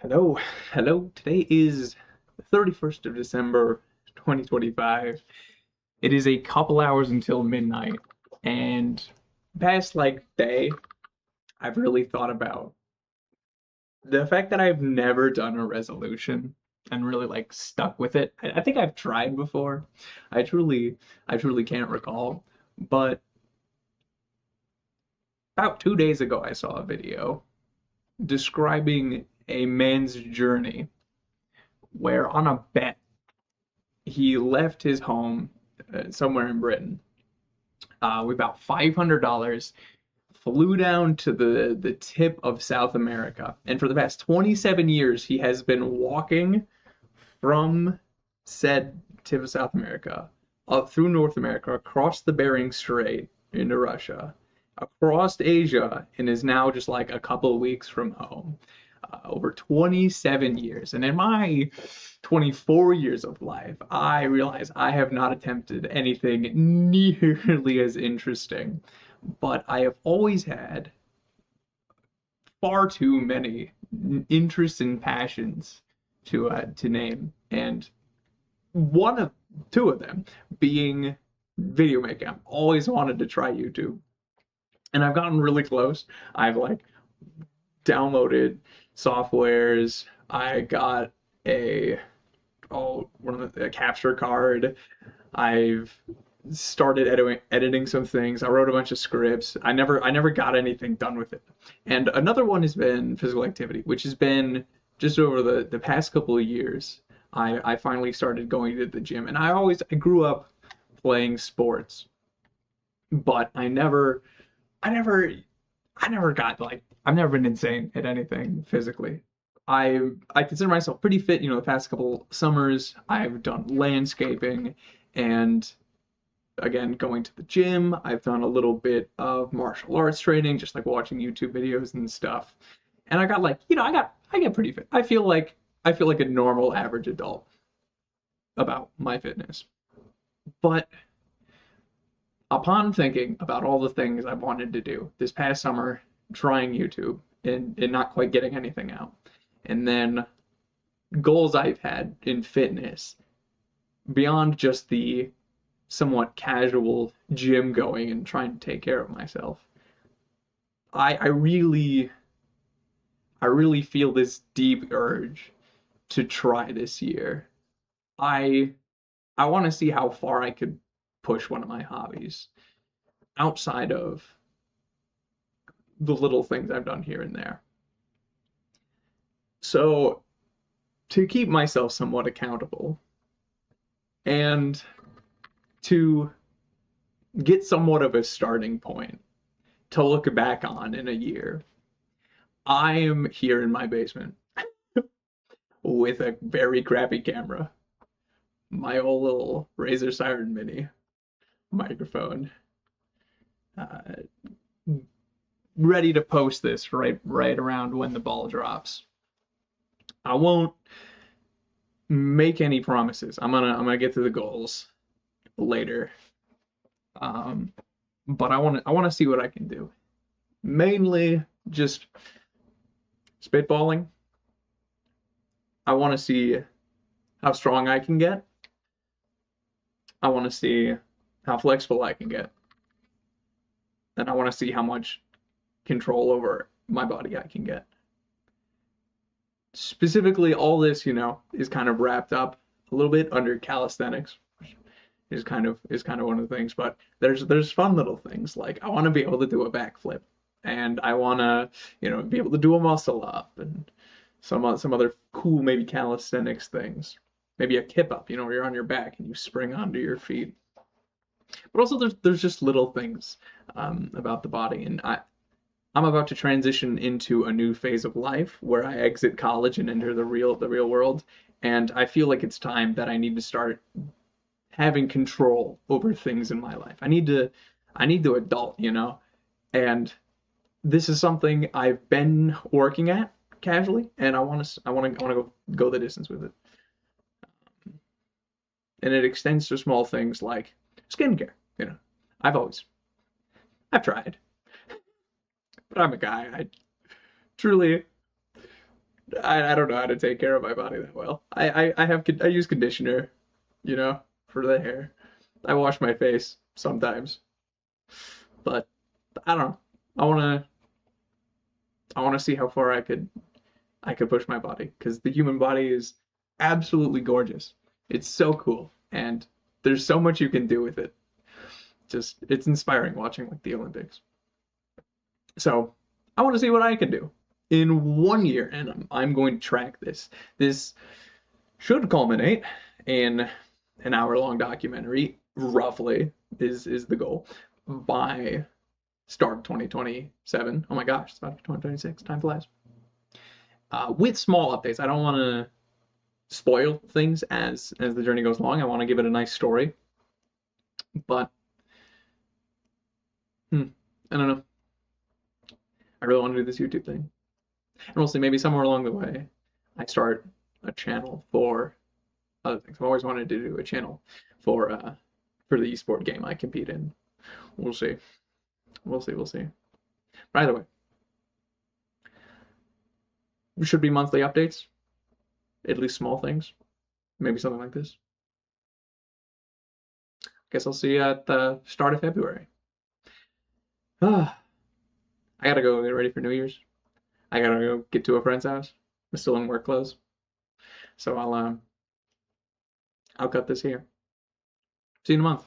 Hello, hello. Today is the 31st of December, 2025. It is a couple hours until midnight, and past day, I've really thought about the fact that I've never done a resolution and really stuck with it. I think I've tried before. I truly, I truly can't recall, but about 2 days ago, I saw a video describing a man's journey where on a bet he left his home somewhere in Britain with about $500, flew down to the tip of South America, and for the past 27 years he has been walking from said tip of South America up through North America, across the Bering Strait into Russia, across Asia, and is now just like a couple of weeks from home. Over 27 years. And in my 24 years of life, I realize I have not attempted anything nearly as interesting. But I have always had far too many interests and passions to name. And one of two of them being video making. I've always wanted to try YouTube. And I've gotten really close. I've downloaded softwares. I got a one of a capture card. I've started editing some things. I wrote a bunch of scripts. I never got anything done with it. And another one has been physical activity, which has been just over the past couple of years. I finally started going to the gym, and I grew up playing sports, but I never I never got I've never been insane at anything physically. I consider myself pretty fit. The past couple summers I've done landscaping and again going to the gym. I've done a little bit of martial arts training, just like watching YouTube videos and stuff. And I got I get pretty fit. I feel like a normal average adult about my fitness. But upon thinking about all the things I wanted to do this past summer, trying YouTube and not quite getting anything out, and then goals I've had in fitness beyond just the somewhat casual gym going and trying to take care of myself, I really feel this deep urge to try this year. I I want to see how far I could push one of my hobbies outside of the little things I've done here and there. So, to keep myself somewhat accountable and to get somewhat of a starting point to look back on in a year, I am here in my basement with a very crappy camera, my old little Razer Siren Mini microphone, uh, ready to post this right around when the ball drops. I won't make any promises. I'm gonna get to the goals later. Um, but I want to see what I can do. Mainly just spitballing. I want to see how strong I can get. I want to see how flexible I can get. And I want to see how much control over my body I can get. Specifically, all this, is kind of wrapped up a little bit under calisthenics, which is kind of one of the things. But there's fun little things like I want to be able to do a backflip, and I want to be able to do a muscle up, and some other cool maybe calisthenics things. Maybe a kip up, where you're on your back and you spring onto your feet. But also there's just little things about the body, and I'm about to transition into a new phase of life where I exit college and enter the real world, and I feel like it's time that I need to start having control over things in my life. I need to adult, and this is something I've been working at casually, and I want to go the distance with it. And it extends to small things like skincare. I've always I've tried, but I'm a guy. I truly I don't know how to take care of my body that well. I use conditioner, you know, for the hair. I wash my face sometimes, but I don't know. I wanna I wanna see how far I could push my body because the human body is absolutely gorgeous. It's so cool, and there's so much you can do with it. Just it's inspiring watching like the Olympics. So I want to see what I can do in 1 year, and I'm going to track this. This should culminate in an hour-long documentary, roughly, is the goal by start of 2027. Oh my gosh, it's about 2026. Time flies. With small updates. I don't want to spoil things as the journey goes along. I want to give it a nice story, but I don't know. I really want to do this YouTube thing, and we'll see. Maybe somewhere along the way, I start a channel for other things. I've always wanted to do a channel for the esport game I compete in. We'll see. We'll see. We'll see. But either way, there should be monthly updates, at least small things. Maybe something like this. Guess I'll see you at the start of February. Ah, I gotta go get ready for New Year's. I gotta go get to a friend's house. I'm still in work clothes, so I'll cut this here. See you in a month.